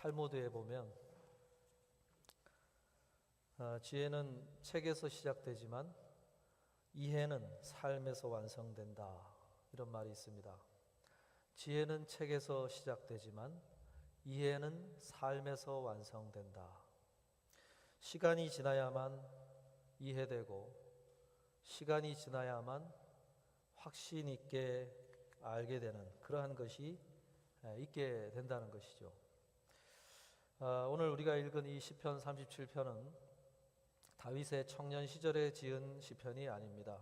탈무드에 보면 지혜는 책에서 시작되지만 이해는 삶에서 완성된다, 이런 말이 있습니다. 지혜는 책에서 시작되지만 이해는 삶에서 완성된다. 시간이 지나야만 이해되고 시간이 지나야만 확신 있게 알게 되는 그러한 것이 있게 된다는 것이죠. 오늘 우리가 읽은 이 시편 37편은 다윗의 청년 시절에 지은 시편이 아닙니다.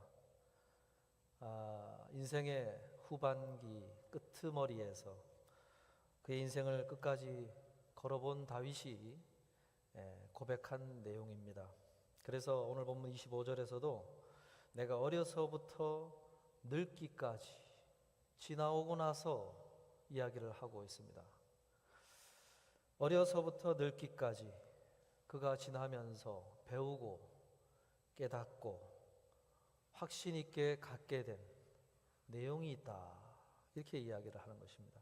인생의 후반기 끄트머리에서 그의 인생을 끝까지 걸어본 다윗이 고백한 내용입니다. 그래서 오늘 본문 25절에서도 내가 어려서부터 늙기까지 지나오고 나서 이야기를 하고 있습니다. 어려서부터 늙기까지 그가 지나면서 배우고 깨닫고 확신 있게 갖게 된 내용이 있다, 이렇게 이야기를 하는 것입니다.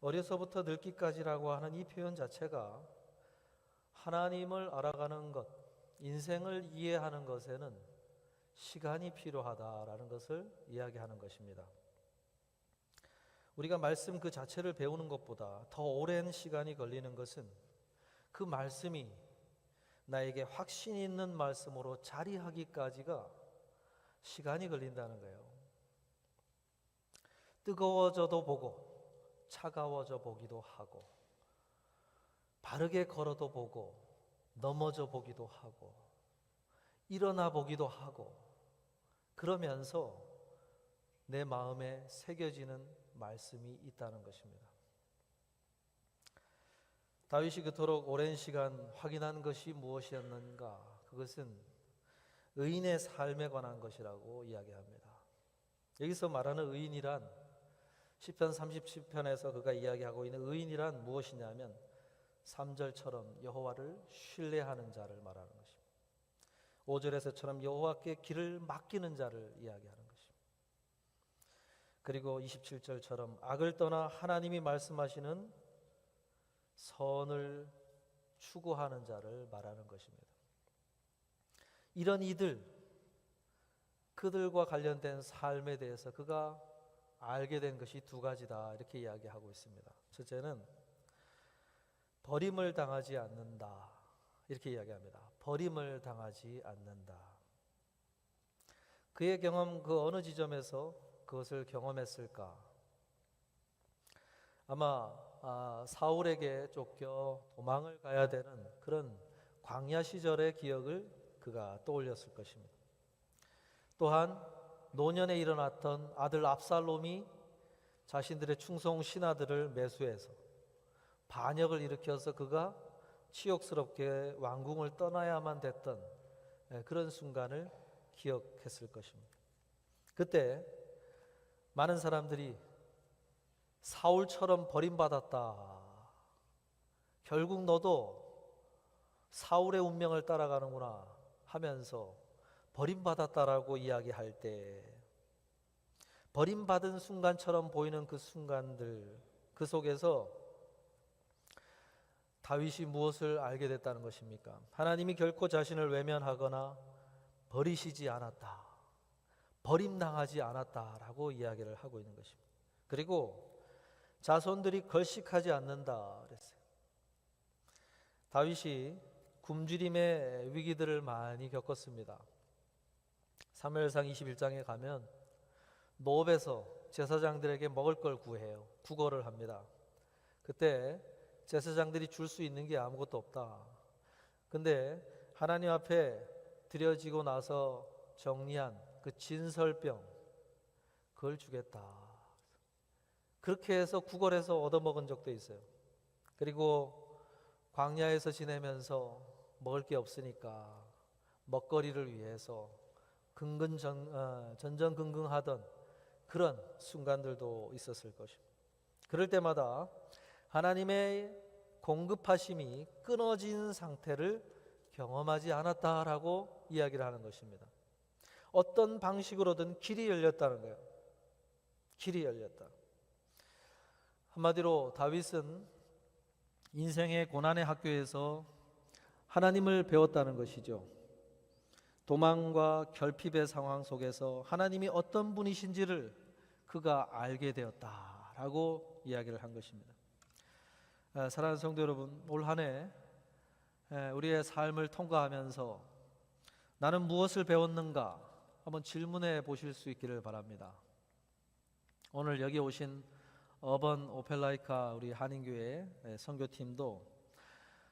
어려서부터 늙기까지라고 하는 이 표현 자체가 하나님을 알아가는 것, 인생을 이해하는 것에는 시간이 필요하다라는 것을 이야기하는 것입니다. 우리가 말씀 그 자체를 배우는 것보다 더 오랜 시간이 걸리는 것은 그 말씀이 나에게 확신 있는 말씀으로 자리하기까지가 시간이 걸린다는 거예요. 뜨거워져도 보고 차가워져 보기도 하고 바르게 걸어도 보고 넘어져 보기도 하고 일어나 보기도 하고 그러면서 내 마음에 새겨지는 말씀이 있다는 것입니다. 다윗이 그토록 오랜 시간 확인한 것이 무엇이었는가? 그것은 의인의 삶에 관한 것이라고 이야기합니다. 여기서 말하는 의인이란 시편 37편에서 그가 이야기하고 있는 의인이란 무엇이냐면 3절처럼 여호와를 신뢰하는 자를 말하는 것입니다. 5절에서처럼 여호와께 길을 맡기는 자를 이야기하는 것입니다. 그리고 27절처럼 악을 떠나 하나님이 말씀하시는 선을 추구하는 자를 말하는 것입니다. 이런 그들과 관련된 삶에 대해서 그가 알게 된 것이 두 가지다, 이렇게 이야기하고 있습니다. 첫째는 버림을 당하지 않는다, 이렇게 이야기합니다. 버림을 당하지 않는다. 그의 경험, 그 어느 지점에서 그것을 경험했을까? 아마 사울에게 쫓겨 도망을 가야 되는 그런 광야 시절의 기억을 그가 떠올렸을 것입니다. 또한 노년에 일어났던 아들 압살롬이 자신들의 충성 신하들을 매수해서 반역을 일으켜서 그가 치욕스럽게 왕궁을 떠나야만 됐던 그런 순간을 기억했을 것입니다. 그때 많은 사람들이 사울처럼 버림받았다, 결국 너도 사울의 운명을 따라가는구나 하면서 버림받았다라고 이야기할 때 버림받은 순간처럼 보이는 그 순간들, 그 속에서 다윗이 무엇을 알게 됐다는 것입니까? 하나님이 결코 자신을 외면하거나 버리시지 않았다, 버림당하지 않았다라고 이야기를 하고 있는 것입니다. 그리고 자손들이 걸식하지 않는다 그랬어요. 다윗이 굶주림의 위기들을 많이 겪었습니다. 사무엘상 21장에 가면 노업에서 제사장들에게 먹을 걸 구해요. 구걸을 합니다. 그때 제사장들이 줄 수 있는 게 아무것도 없다. 근데 하나님 앞에 드려지고 나서 정리한 그 진설병, 그걸 주겠다. 그렇게 해서 구걸해서 얻어먹은 적도 있어요. 그리고 광야에서 지내면서 먹을 게 없으니까 먹거리를 위해서 전전긍긍하던 그런 순간들도 있었을 것입니다. 그럴 때마다 하나님의 공급하심이 끊어진 상태를 경험하지 않았다라고 이야기를 하는 것입니다. 어떤 방식으로든 길이 열렸다는 거예요. 길이 열렸다. 한마디로 다윗은 인생의 고난의 학교에서 하나님을 배웠다는 것이죠. 도망과 결핍의 상황 속에서 하나님이 어떤 분이신지를 그가 알게 되었다라고 이야기를 한 것입니다. 사랑하는 성도 여러분, 올 한 해 우리의 삶을 통과하면서 나는 무엇을 배웠는가 한번 질문해 보실 수 있기를 바랍니다. 오늘 여기 오신 어번 오펠라이카 우리 한인교회 선교팀도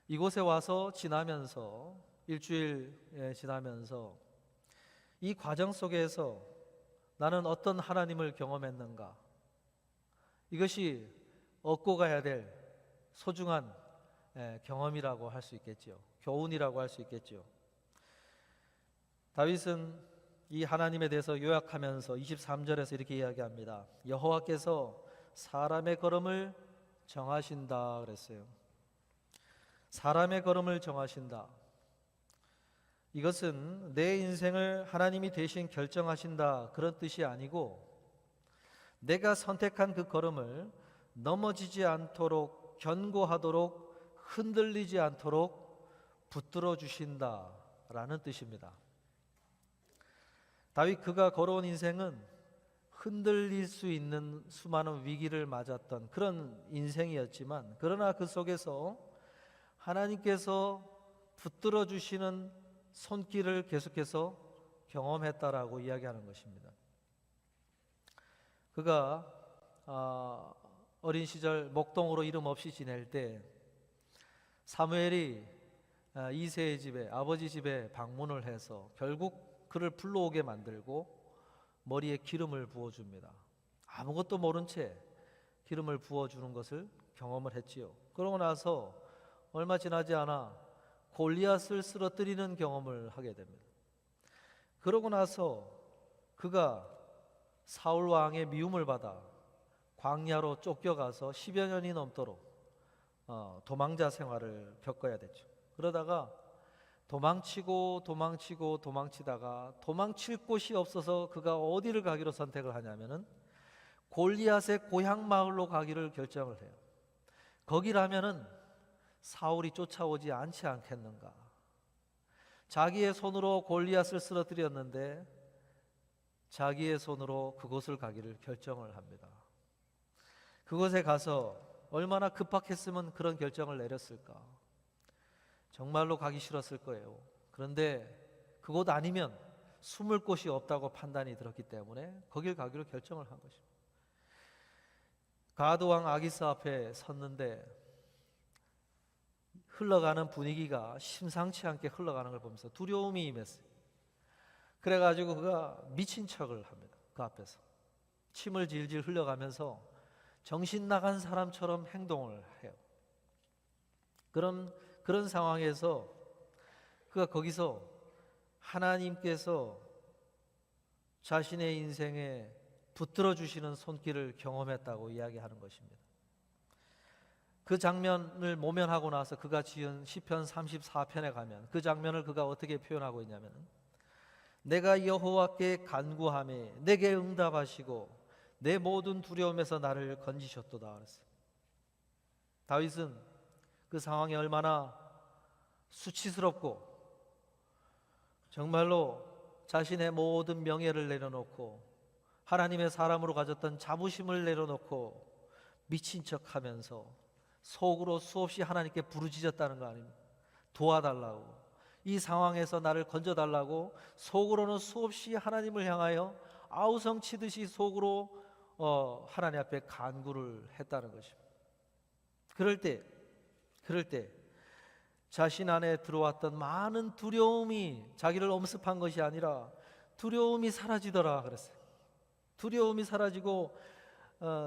이곳에 와서 지나면서 일주일 지나면서 이 과정 속에서 나는 어떤 하나님을 경험했는가, 이것이 얻고 가야 될 소중한 경험이라고 할 수 있겠죠. 교훈이라고 할 수 있겠죠. 다윗은 이 하나님에 대해서 요약하면서 23절에서 이렇게 이야기합니다. 여호와께서 사람의 걸음을 정하신다 그랬어요. 사람의 걸음을 정하신다. 이것은 내 인생을 하나님이 대신 결정하신다 그런 뜻이 아니고, 내가 선택한 그 걸음을 넘어지지 않도록, 견고하도록, 흔들리지 않도록 붙들어 주신다라는 뜻입니다. 다윗 그가 걸어온 인생은 흔들릴 수 있는 수많은 위기를 맞았던 그런 인생이었지만, 그러나 그 속에서 하나님께서 붙들어 주시는 손길을 계속해서 경험했다라고 이야기하는 것입니다. 그가 어린 시절 목동으로 이름 없이 지낼 때 사무엘이 이새의 집에, 아버지 집에 방문을 해서 결국 그를 불러오게 만들고 머리에 기름을 부어줍니다. 아무것도 모른 채 기름을 부어주는 것을 경험을 했지요. 그러고 나서 얼마 지나지 않아 골리앗을 쓰러뜨리는 경험을 하게 됩니다. 그러고 나서 그가 사울 왕의 미움을 받아 광야로 쫓겨가서 10여 년이 넘도록 도망자 생활을 겪어야 됐죠. 그러다가 도망치다가 도망칠 곳이 없어서 그가 어디를 가기로 선택을 하냐면은 골리앗의 고향 마을로 가기를 결정을 해요. 거기라면은 사울이 쫓아오지 않지 않겠는가. 자기의 손으로 골리앗을 쓰러뜨렸는데 자기의 손으로 그곳을 가기를 결정을 합니다. 그곳에 가서 얼마나 급박했으면 그런 결정을 내렸을까. 정말로 가기 싫었을 거예요. 그런데 그곳 아니면 숨을 곳이 없다고 판단이 들었기 때문에 거길 가기로 결정을 한 것입니다. 가드 왕 아기스 앞에 섰는데 흘러가는 분위기가 심상치 않게 흘러가는 걸 보면서 두려움이 임했어요. 그래가지고 그가 미친 척을 합니다. 그 앞에서 침을 질질 흘려가면서 정신 나간 사람처럼 행동을 해요. 그런 상황에서 그가 거기서 하나님께서 자신의 인생에 붙들어 주시는 손길을 경험했다고 이야기하는 것입니다. 그 장면을 모면하고 나서 그가 지은 시편 34편에 가면 그 장면을 그가 어떻게 표현하고 있냐면, 내가 여호와께 간구하매 내게 응답하시고 내 모든 두려움에서 나를 건지셨도다 그랬어요. 다윗은 그 상황이 얼마나 수치스럽고 정말로 자신의 모든 명예를 내려놓고 하나님의 사람으로 가졌던 자부심을 내려놓고 미친 척하면서 속으로 수없이 하나님께 부르짖었다는 거 아닙니까? 도와달라고, 이 상황에서 나를 건져달라고 속으로는 수없이 하나님을 향하여 아우성치듯이 속으로 하나님 앞에 간구를 했다는 것입니다. 그럴 때 자신 안에 들어왔던 많은 두려움이 자기를 엄습한 것이 아니라 두려움이 사라지더라 그랬어요. 두려움이 사라지고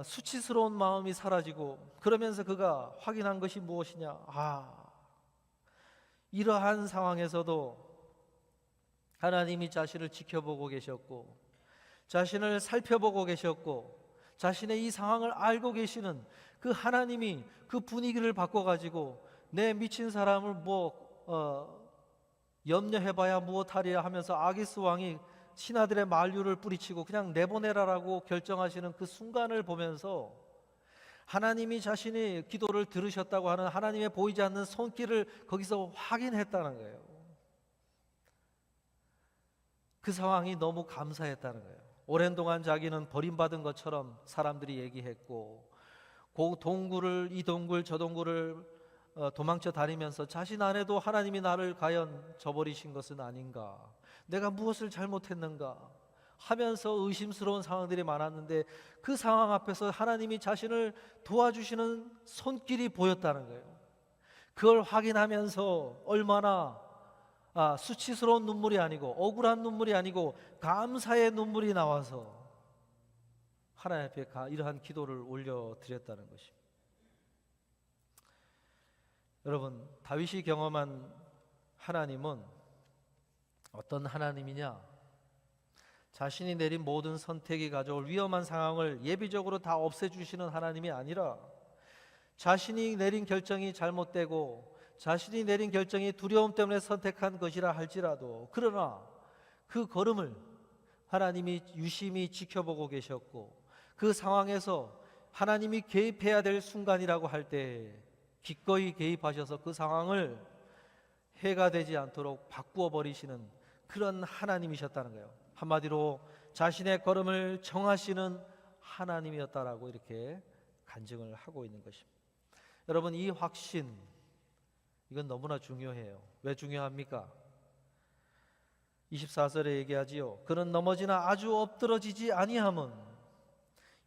수치스러운 마음이 사라지고, 그러면서 그가 확인한 것이 무엇이냐. 이러한 상황에서도 하나님이 자신을 지켜보고 계셨고 자신을 살펴보고 계셨고 자신의 이 상황을 알고 계시는 그 하나님이 그 분위기를 바꿔가지고 내 미친 사람을 염려해봐야 무엇하리야 하면서 아기스 왕이 신하들의 만류를 뿌리치고 그냥 내보내라라고 결정하시는 그 순간을 보면서 하나님이 자신의 기도를 들으셨다고 하는 하나님의 보이지 않는 손길을 거기서 확인했다는 거예요. 그 상황이 너무 감사했다는 거예요. 오랜 동안 자기는 버림받은 것처럼 사람들이 얘기했고, 그 동굴을 이 동굴 저 동굴을 도망쳐 다니면서 자신 안에도 하나님이 나를 과연 저버리신 것은 아닌가, 내가 무엇을 잘못했는가 하면서 의심스러운 상황들이 많았는데, 그 상황 앞에서 하나님이 자신을 도와주시는 손길이 보였다는 거예요. 그걸 확인하면서 얼마나 수치스러운 눈물이 아니고 억울한 눈물이 아니고 감사의 눈물이 나와서 하나님 앞에 이러한 기도를 올려드렸다는 것입니다. 여러분, 다윗이 경험한 하나님은 어떤 하나님이냐? 자신이 내린 모든 선택이 가져올 위험한 상황을 예비적으로 다 없애주시는 하나님이 아니라, 자신이 내린 결정이 잘못되고 자신이 내린 결정이 두려움 때문에 선택한 것이라 할지라도, 그러나 그 걸음을 하나님이 유심히 지켜보고 계셨고, 그 상황에서 하나님이 개입해야 될 순간이라고 할 때 기꺼이 개입하셔서 그 상황을 해가 되지 않도록 바꾸어 버리시는 그런 하나님이셨다는 거예요. 한마디로 자신의 걸음을 정하시는 하나님이었다라고 이렇게 간증을 하고 있는 것입니다. 여러분, 이 확신, 이건 너무나 중요해요. 왜 중요합니까? 24절에 얘기하지요. 그는 넘어지나 아주 엎드러지지 아니함은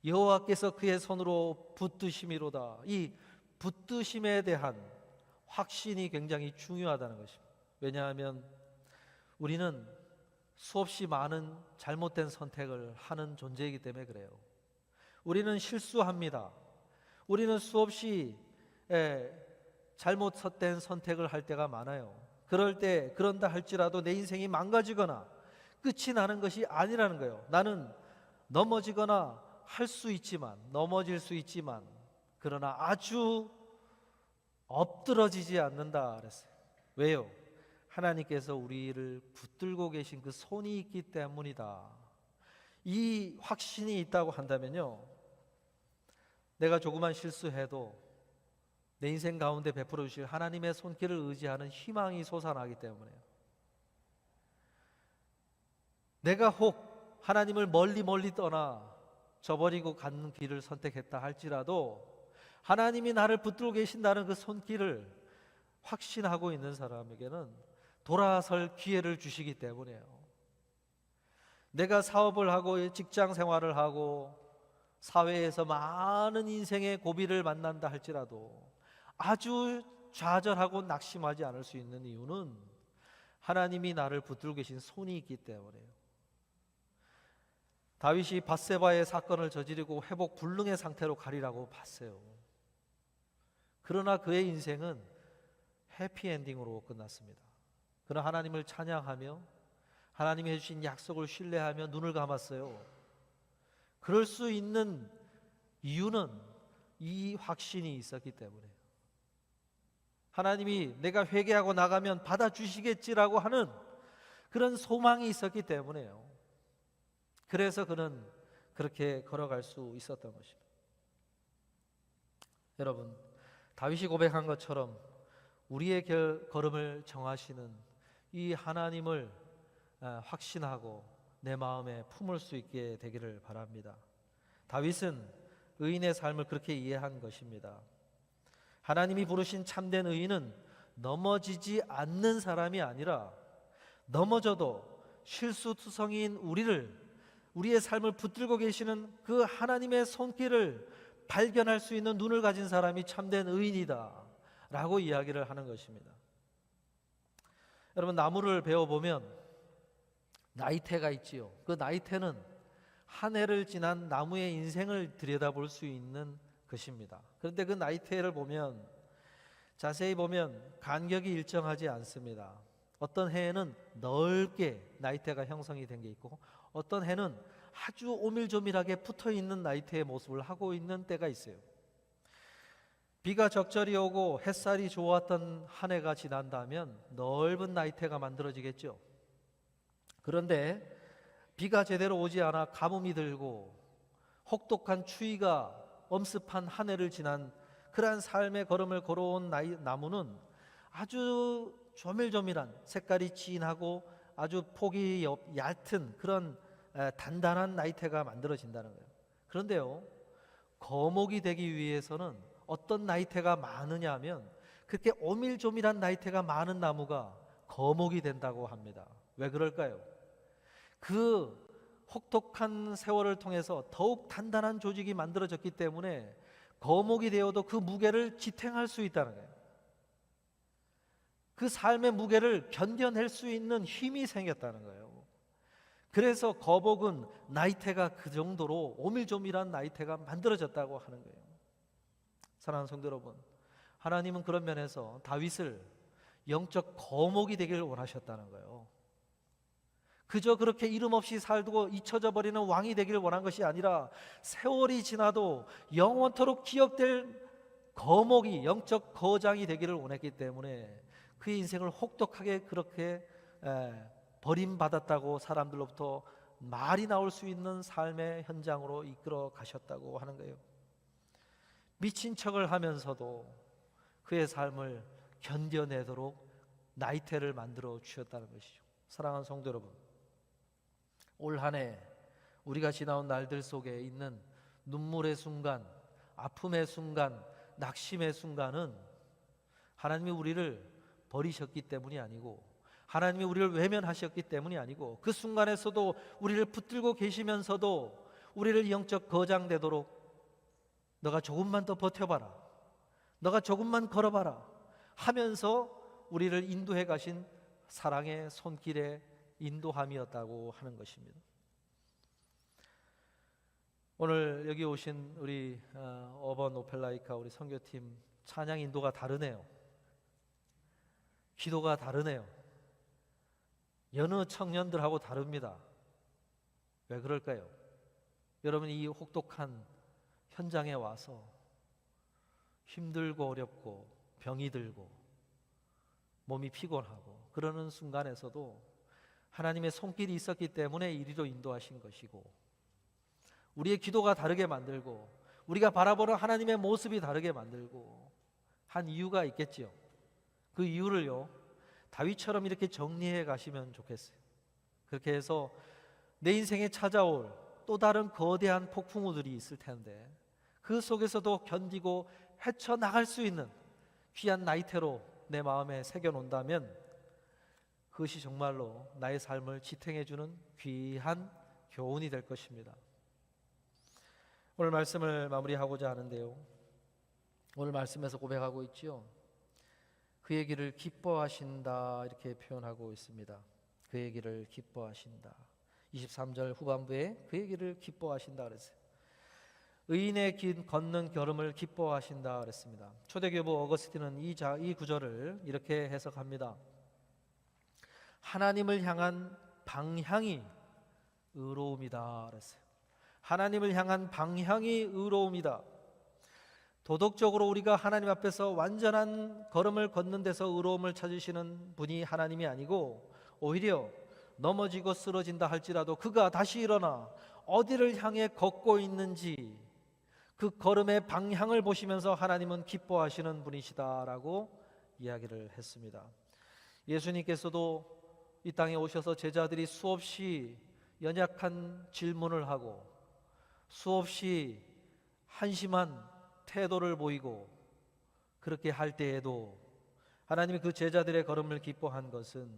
여호와께서 그의 손으로 붙드심이로다. 이 붙드심에 대한 확신이 굉장히 중요하다는 것입니다. 왜냐하면 우리는 수없이 많은 잘못된 선택을 하는 존재이기 때문에 그래요. 우리는 실수합니다. 우리는 수없이 잘못된 선택을 할 때가 많아요. 그런다 할지라도 내 인생이 망가지거나 끝이 나는 것이 아니라는 거예요. 나는 넘어지거나 할 수 있지만, 넘어질 수 있지만, 그러나 아주 엎드러지지 않는다 그랬어요. 왜요? 하나님께서 우리를 붙들고 계신 그 손이 있기 때문이다. 이 확신이 있다고 한다면요, 내가 조그만 실수해도 내 인생 가운데 베풀어 주실 하나님의 손길을 의지하는 희망이 솟아나기 때문에요. 내가 혹 하나님을 멀리 떠나 저버리고 가는 길을 선택했다 할지라도 하나님이 나를 붙들고 계신다는 그 손길을 확신하고 있는 사람에게는 돌아설 기회를 주시기 때문이에요. 내가 사업을 하고 직장 생활을 하고 사회에서 많은 인생의 고비를 만난다 할지라도 아주 좌절하고 낙심하지 않을 수 있는 이유는 하나님이 나를 붙들고 계신 손이 있기 때문이에요. 다윗이 밧세바의 사건을 저지르고 회복 불능의 상태로 가리라고 봤어요. 그러나 그의 인생은 해피엔딩으로 끝났습니다. 그러나 하나님을 찬양하며 하나님이 해주신 약속을 신뢰하며 눈을 감았어요. 그럴 수 있는 이유는 이 확신이 있었기 때문에, 하나님이 내가 회개하고 나가면 받아주시겠지라고 하는 그런 소망이 있었기 때문에요. 그래서 그는 그렇게 걸어갈 수 있었던 것입니다. 여러분, 다윗이 고백한 것처럼 우리의 걸음을 정하시는 이 하나님을 확신하고 내 마음에 품을 수 있게 되기를 바랍니다. 다윗은 의인의 삶을 그렇게 이해한 것입니다. 하나님이 부르신 참된 의인은 넘어지지 않는 사람이 아니라 넘어져도 실수투성이인 우리의 삶을 붙들고 계시는 그 하나님의 손길을 발견할 수 있는 눈을 가진 사람이 참된 의인이다 라고 이야기를 하는 것입니다. 여러분, 나무를 배워보면 나이테가 있지요. 그 나이테는 한 해를 지난 나무의 인생을 들여다볼 수 있는 것입니다. 그런데 그 나이테를 보면, 자세히 보면 간격이 일정하지 않습니다. 어떤 해에는 넓게 나이테가 형성이 된 게 있고, 어떤 해는 아주 오밀조밀하게 붙어있는 나이테의 모습을 하고 있는 때가 있어요. 비가 적절히 오고 햇살이 좋았던 한 해가 지난다면 넓은 나이테가 만들어지겠죠. 그런데 비가 제대로 오지 않아 가뭄이 들고 혹독한 추위가 엄습한 한 해를 지난 그러한 삶의 걸음을 걸어온 나무는 아주 조밀조밀한 색깔이 진하고 아주 폭이 얕은 그런 단단한 나이테가 만들어진다는 거예요. 그런데요, 거목이 되기 위해서는 어떤 나이테가 많으냐 하면 그렇게 오밀조밀한 나이테가 많은 나무가 거목이 된다고 합니다. 왜 그럴까요? 그 혹독한 세월을 통해서 더욱 단단한 조직이 만들어졌기 때문에 거목이 되어도 그 무게를 지탱할 수 있다는 거예요. 그 삶의 무게를 견뎌낼 수 있는 힘이 생겼다는 거예요. 그래서 거목은 나이테가 그 정도로 오밀조밀한 나이테가 만들어졌다고 하는 거예요. 사랑하는 성도 여러분, 하나님은 그런 면에서 다윗을 영적 거목이 되기를 원하셨다는 거예요. 그저 그렇게 이름 없이 살고 잊혀져 버리는 왕이 되기를 원한 것이 아니라 세월이 지나도 영원토록 기억될 거목이, 영적 거장이 되기를 원했기 때문에 그의 인생을 혹독하게 그렇게 버림받았다고 사람들로부터 말이 나올 수 있는 삶의 현장으로 이끌어 가셨다고 하는 거예요. 미친 척을 하면서도 그의 삶을 견뎌내도록 나이테를 만들어 주셨다는 것이죠. 사랑하는 성도 여러분, 올 한 해 우리가 지나온 날들 속에 있는 눈물의 순간, 아픔의 순간, 낙심의 순간은 하나님이 우리를 버리셨기 때문이 아니고, 하나님이 우리를 외면하셨기 때문이 아니고, 그 순간에서도 우리를 붙들고 계시면서도 우리를 영적 거장되도록 너가 조금만 더 버텨봐라, 너가 조금만 걸어봐라 하면서 우리를 인도해 가신 사랑의 손길에 인도함이었다고 하는 것입니다. 오늘 여기 오신 우리 어번 오펠라이카 우리 선교팀 찬양 인도가 다르네요. 기도가 다르네요. 여느 청년들하고 다릅니다. 왜 그럴까요? 여러분, 이 혹독한 현장에 와서 힘들고 어렵고 병이 들고 몸이 피곤하고 그러는 순간에서도 하나님의 손길이 있었기 때문에 이리로 인도하신 것이고, 우리의 기도가 다르게 만들고 우리가 바라보는 하나님의 모습이 다르게 만들고 한 이유가 있겠지요. 그 이유를요, 다윗처럼 이렇게 정리해 가시면 좋겠어요. 그렇게 해서 내 인생에 찾아올 또 다른 거대한 폭풍우들이 있을 텐데 그 속에서도 견디고 헤쳐나갈 수 있는 귀한 나이테로 내 마음에 새겨놓는다면 그것이 정말로 나의 삶을 지탱해주는 귀한 교훈이 될 것입니다. 오늘 말씀을 마무리하고자 하는데요, 오늘 말씀에서 고백하고 있지요. 그의 길을 기뻐하신다 이렇게 표현하고 있습니다. 그의 길을 기뻐하신다. 23절 후반부에 그의 길을 기뻐하신다 그랬어요. 의인의 길 걷는 걸음을 기뻐하신다 그랬습니다. 초대교부 어거스틴은 이 구절을 이렇게 해석합니다. 하나님을 향한 방향이 의로움이다 그랬어요. 하나님을 향한 방향이 의로움이다. 도덕적으로 우리가 하나님 앞에서 완전한 걸음을 걷는 데서 의로움을 찾으시는 분이 하나님이 아니고, 오히려 넘어지고 쓰러진다 할지라도 그가 다시 일어나 어디를 향해 걷고 있는지 그 걸음의 방향을 보시면서 하나님은 기뻐하시는 분이시다라고 이야기를 했습니다. 예수님께서도 이 땅에 오셔서 제자들이 수없이 연약한 질문을 하고 수없이 한심한 태도를 보이고 그렇게 할 때에도 하나님이 그 제자들의 걸음을 기뻐한 것은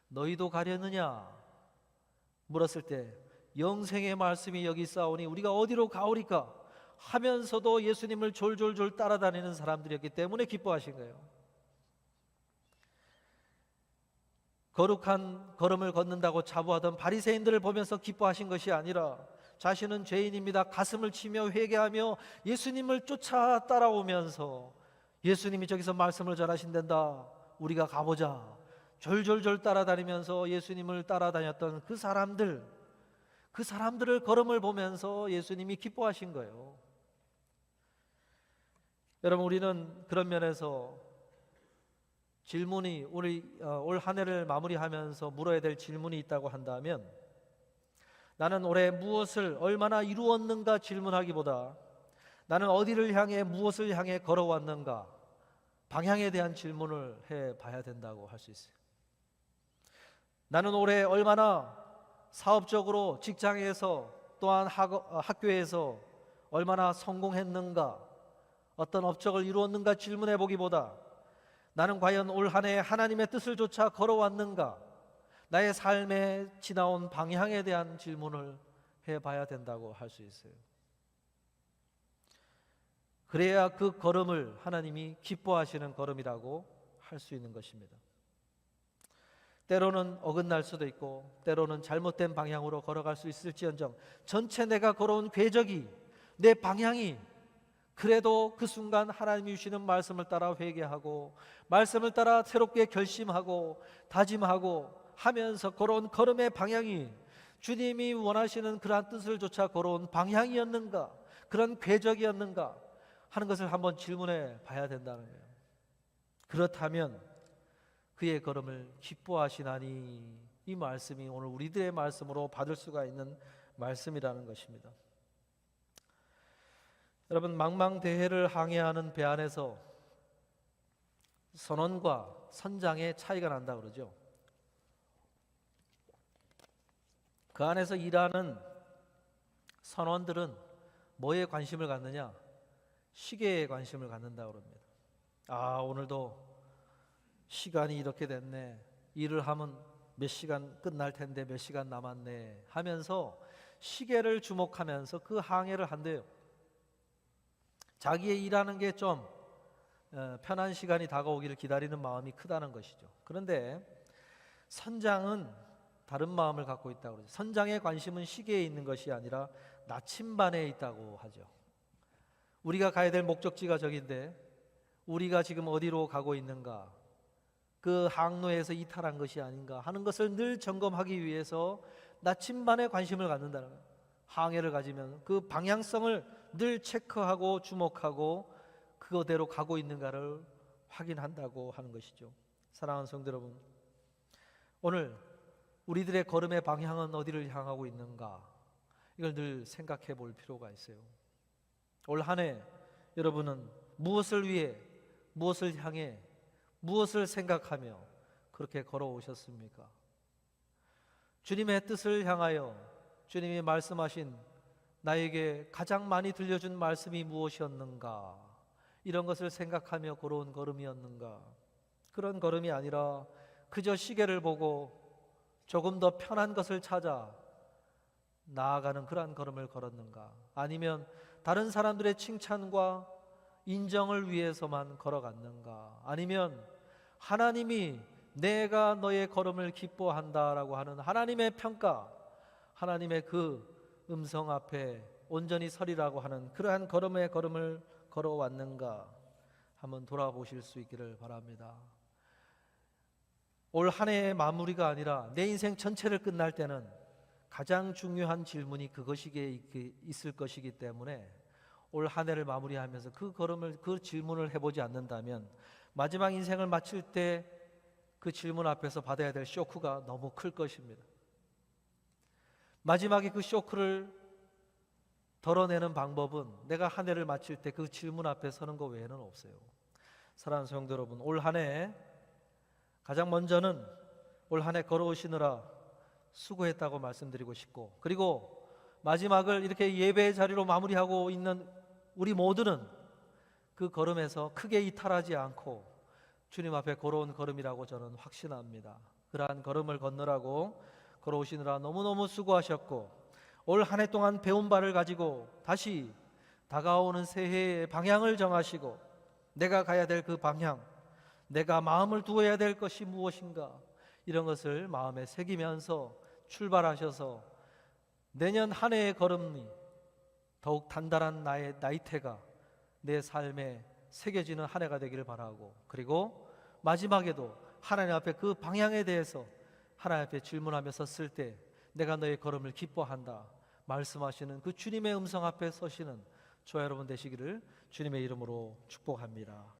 너희도 가려느냐 물었을 때 영생의 말씀이 여기 있사오니 우리가 어디로 가오리까 하면서도 예수님을 졸졸졸 따라다니는 사람들이었기 때문에 기뻐하신 거예요. 거룩한 걸음을 걷는다고 자부하던 바리새인들을 보면서 기뻐하신 것이 아니라 자신은 죄인입니다 가슴을 치며 회개하며 예수님을 쫓아 따라오면서 예수님이 저기서 말씀을 전하신단다 우리가 가보자 졸졸졸 따라다니면서 예수님을 따라다녔던 그 사람들을 걸음을 보면서 예수님이 기뻐하신 거예요. 여러분, 우리는 그런 면에서 질문이 올 한 해를 마무리하면서 물어야 될 질문이 있다고 한다면, 나는 올해 무엇을 얼마나 이루었는가 질문하기보다 나는 어디를 향해 무엇을 향해 걸어왔는가? 방향에 대한 질문을 해봐야 된다고 할 수 있어요. 나는 올해 얼마나 사업적으로 직장에서 또한 학교에서 얼마나 성공했는가, 어떤 업적을 이루었는가 질문해 보기보다 나는 과연 올 한 해 하나님의 뜻을 쫓아 걸어왔는가, 나의 삶에 지나온 방향에 대한 질문을 해봐야 된다고 할 수 있어요. 그래야 그 걸음을 하나님이 기뻐하시는 걸음이라고 할 수 있는 것입니다. 때로는 어긋날 수도 있고 때로는 잘못된 방향으로 걸어갈 수 있을지언정 전체 내가 걸어온 궤적이, 내 방향이 그래도 그 순간 하나님이 주시는 말씀을 따라 회개하고 말씀을 따라 새롭게 결심하고 다짐하고 하면서 걸어온 걸음의 방향이 주님이 원하시는 그러한 뜻을 쫓아 걸어온 방향이었는가, 그런 궤적이었는가 하는 것을 한번 질문해 봐야 된다는 거예요. 그렇다면 그의 걸음을 기뻐하시나니, 이 말씀이 오늘 우리들의 말씀으로 받을 수가 있는 말씀이라는 것입니다. 여러분, 망망대해를 항해하는 배 안에서 선원과 선장의 차이가 난다 그러죠. 그 안에서 일하는 선원들은 뭐에 관심을 갖느냐? 시계에 관심을 갖는다 그럽니다. 오늘도 시간이 이렇게 됐네, 일을 하면 몇 시간 끝날 텐데 몇 시간 남았네 하면서 시계를 주목하면서 그 항해를 한대요. 자기의 일하는 게 좀 편한 시간이 다가오기를 기다리는 마음이 크다는 것이죠. 그런데 선장은 다른 마음을 갖고 있다고 그러죠. 선장의 관심은 시계에 있는 것이 아니라 나침반에 있다고 하죠. 우리가 가야 될 목적지가 저긴데 우리가 지금 어디로 가고 있는가, 그 항로에서 이탈한 것이 아닌가 하는 것을 늘 점검하기 위해서 나침반에 관심을 갖는다는 거예요. 항해를 가지면 그 방향성을 늘 체크하고 주목하고 그거대로 가고 있는가를 확인한다고 하는 것이죠. 사랑하는 성도 여러분, 오늘 우리들의 걸음의 방향은 어디를 향하고 있는가, 이걸 늘 생각해 볼 필요가 있어요. 올 한 해 여러분은 무엇을 위해, 무엇을 향해, 무엇을 생각하며 그렇게 걸어오셨습니까? 주님의 뜻을 향하여 주님이 말씀하신 나에게 가장 많이 들려준 말씀이 무엇이었는가, 이런 것을 생각하며 걸어온 걸음이었는가? 그런 걸음이 아니라 그저 시계를 보고 조금 더 편한 것을 찾아 나아가는 그러한 걸음을 걸었는가? 아니면 다른 사람들의 칭찬과 인정을 위해서만 걸어갔는가? 아니면 하나님이 내가 너의 걸음을 기뻐한다라고 하는 하나님의 평가, 하나님의 그 음성 앞에 온전히 서리라고 하는 그러한 걸음의 걸음을 걸어왔는가? 한번 돌아보실 수 있기를 바랍니다. 올 한 해의 마무리가 아니라 내 인생 전체를 끝날 때는 가장 중요한 질문이 그것이기에 있을 것이기 때문에 올 한 해를 마무리하면서 그 걸음을, 그 질문을 해보지 않는다면 마지막 인생을 마칠 때 그 질문 앞에서 받아야 될 쇼크가 너무 클 것입니다. 마지막에 그 쇼크를 덜어내는 방법은 내가 한 해를 마칠 때 그 질문 앞에 서는 것 외에는 없어요. 사랑하는 성도 여러분, 올 한 해 가장 먼저는 올 한 해 걸어오시느라 수고했다고 말씀드리고 싶고, 그리고 마지막을 이렇게 예배의 자리로 마무리하고 있는 우리 모두는 그 걸음에서 크게 이탈하지 않고 주님 앞에 걸어온 걸음이라고 저는 확신합니다. 그러한 걸음을 걷느라고 걸어오시느라 너무너무 수고하셨고, 올 한 해 동안 배운 바를 가지고 다시 다가오는 새해의 방향을 정하시고 내가 가야 될 그 방향, 내가 마음을 두어야 될 것이 무엇인가, 이런 것을 마음에 새기면서 출발하셔서 내년 한 해의 걸음이 더욱 단단한 나의 나이테가 내 삶에 새겨지는 한 해가 되기를 바라고, 그리고 마지막에도 하나님 앞에 그 방향에 대해서 하나님 앞에 질문하며 섰을 때 내가 너의 걸음을 기뻐한다 말씀하시는 그 주님의 음성 앞에 서시는 저와 여러분 되시기를 주님의 이름으로 축복합니다.